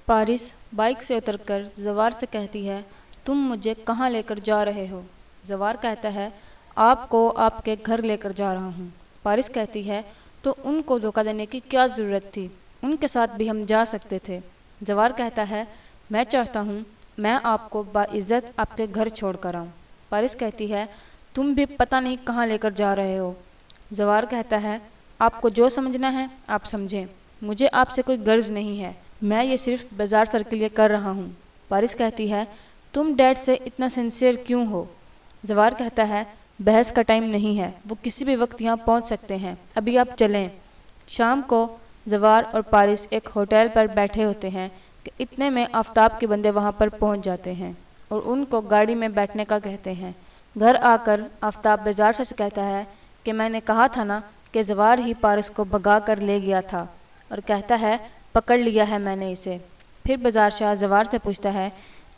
Paris bike से उतरकर जवार से कहती है, तुम मुझे कहाँ लेकर जा रहे हो? जवार कहता है, आपको आपके घर लेकर जा रहा हूँ। पारिस कहती है, तो उनको धोखा देने की क्या ज़रूरत थी? उनके साथ भी हम जा सकते थे। जवार कहता है, मैं चाहता हूँ मैं आपको बाइज़्ज़त आपके घर छोड़ कर आऊँ। पारिस कहती है, तुम भी पता नहीं कहाँ लेकर जा रहे हो। जवार कहता है, आपको जो समझना है आप समझें, मुझे आपसे कोई गर्ज नहीं है, मैं ये सिर्फ बाजार सर के लिए कर रहा हूँ। पारिस कहती है, तुम डैड से इतना सिंसियर क्यों हो? जवार कहता है, बहस का टाइम नहीं है, वो किसी भी वक्त यहाँ पहुँच सकते हैं, अभी आप चलें। शाम को जवार और पारिस एक होटल पर बैठे होते हैं कि इतने में आफताब के बंदे वहाँ पर पहुँच जाते हैं और उनको गाड़ी में बैठने का कहते हैं। घर आकर आफताब बाजार से कहता है कि मैंने कहा था ना कि जवार ही पारिस को भगा कर ले गया था, और कहता है, पकड़ लिया है मैंने इसे। फिर बाजार शाह जवार से पूछता है,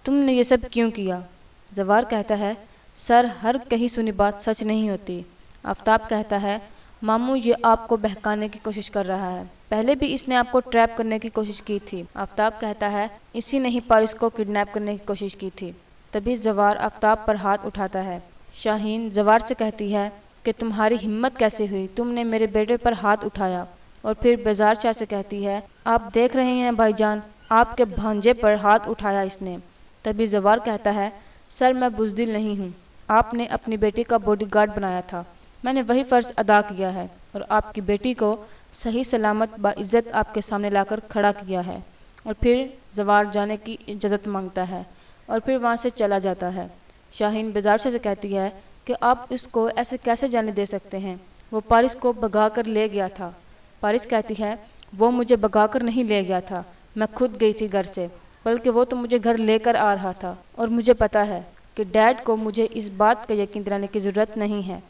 तुमने ये सब क्यों किया? जवार कहता है, सर हर कही सुनी बात सच नहीं होती। आफताब कहता है, मामू ये आपको बहकाने की कोशिश कर रहा है, पहले भी इसने आपको ट्रैप करने की कोशिश की थी। आफताब कहता है, इसी ने ही पारिस को किडनैप करने की कोशिश की थी। तभी जवार आफताब पर हाथ उठाता है। शाहीन जवार से कहती है कि तुम्हारी हिम्मत कैसे हुई, तुमने मेरे बेटे पर हाथ उठाया। और फिर बाजार शाह से कहती है, आप देख रहे हैं भाईजान, आपके भांजे पर हाथ उठाया इसने। तभी जवार कहता है, सर मैं बुज़दिल नहीं हूँ, आपने अपनी बेटी का बॉडीगार्ड बनाया था, मैंने वही फ़र्ज़ अदा किया है और आपकी बेटी को सही सलामत बाइज़्ज़त आपके सामने लाकर खड़ा किया है। और फिर जवार जाने की इजाज़त मांगता है और फिर वहाँ से चला जाता है। शाहीन बाजार शाह से कहती है कि आप इसको ऐसे कैसे जाने दे सकते हैं, वो पारिस को भगा कर ले गया था। पारिस कहती है, वो मुझे भगा कर नहीं ले गया था, मैं खुद गई थी घर से, बल्कि वो तो मुझे घर लेकर आ रहा था, और मुझे पता है कि डैड को मुझे इस बात का यकीन दिलाने की ज़रूरत नहीं है।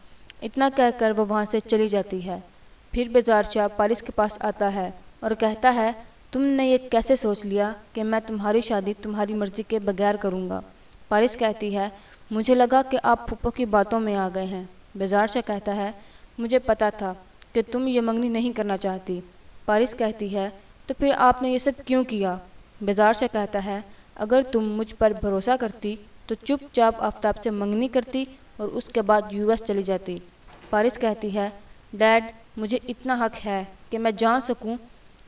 इतना कहकर वो वहाँ से चली जाती है। फिर बाजार शाह पारिस के पास आता है और कहता है, तुमने ये कैसे सोच लिया कि मैं तुम्हारी शादी तुम्हारी मर्ज़ी के बगैर करूँगा? पारिस कहती है, मुझे लगा कि आप फूफो की बातों में आ गए हैं। बाजार शाह कहता है, मुझे पता था कि तुम ये मंगनी नहीं करना चाहती। पारिस कहती है, तो फिर आपने ये सब क्यों किया? बाजार शाह कहता है, अगर तुम मुझ पर भरोसा करती तो चुपचाप आफताब से मंगनी करती और उसके बाद यूएस चली जाती। पारिस कहती है, डैड मुझे इतना हक है कि मैं जान सकूं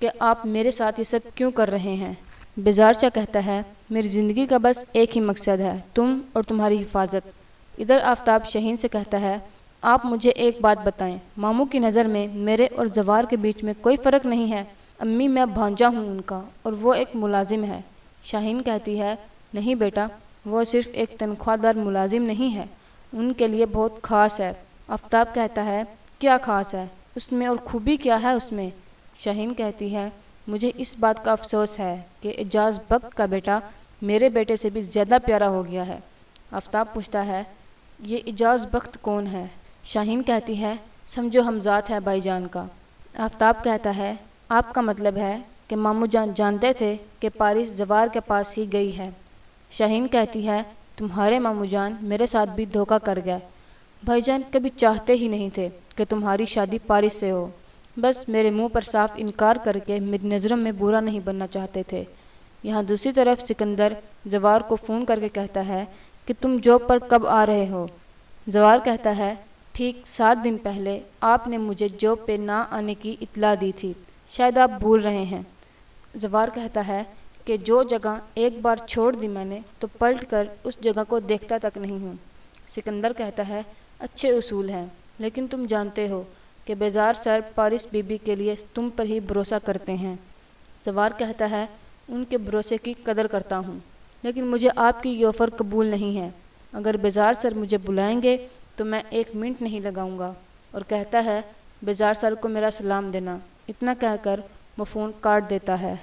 कि आप मेरे साथ ये सब क्यों कर रहे हैं। बाजार शाह कहता है, मेरी ज़िंदगी का बस एक ही मकसद है, तुम और तुम्हारी हिफाजत। इधर आफताब शाहीन से कहता है, आप मुझे एक बात बताएं, मामू की नज़र में मेरे और जवार के बीच में कोई फ़र्क नहीं है? अम्मी मैं भांजा हूँ उनका और वो एक मुलाजिम है। शाहीन कहती है, नहीं बेटा, वो सिर्फ़ एक तनख्वाहदार मुलाजिम नहीं है, उनके लिए बहुत ख़ास है। आफताब कहता है, क्या ख़ास है उसमें और खूबी क्या है उसमें? शाहीन कहती है, मुझे इस बात का अफसोस है कि एजाज़ बख्त का बेटा मेरे बेटे से भी ज़्यादा प्यारा हो गया है। आफताब पूछता है, ये एजाज़ बख्त कौन है? शाहीन कहती है, समझो हमज़ात है भाईजान का। आफताब कहता है, आपका मतलब है कि मामू जान जानते थे कि पारिस जवार के पास ही गई है। शाहीन कहती है, तुम्हारे मामू जान मेरे साथ भी धोखा कर गए। भाईजान कभी चाहते ही नहीं थे कि तुम्हारी शादी पारिस से हो, बस मेरे मुंह पर साफ इनकार करके मेरी नज़रों में बुरा नहीं बनना चाहते थे। यहाँ दूसरी तरफ सिकंदर जवार को फ़ोन करके कहता है कि तुम जॉब पर कब आ रहे हो? जवार कहता है, ठीक 7 दिन पहले आपने मुझे जॉब पे ना आने की इत्तला दी थी, शायद आप भूल रहे हैं। जवार कहता है कि जो जगह एक बार छोड़ दी मैंने तो पलट कर उस जगह को देखता तक नहीं हूँ। सिकंदर कहता है, अच्छे उसूल हैं, लेकिन तुम जानते हो कि बाजार सर पारिस बीबी के लिए तुम पर ही भरोसा करते हैं। जवार कहता है, उनके भरोसे की कदर करता हूँ, लेकिन मुझे आपकी ये ऑफ़र कबूल नहीं है। अगर बाजार सर मुझे बुलाएंगे तो मैं 1 मिनट नहीं लगाऊंगा। और कहता है, बाजार सर को मेरा सलाम देना। इतना कहकर वो फ़ोन काट देता है।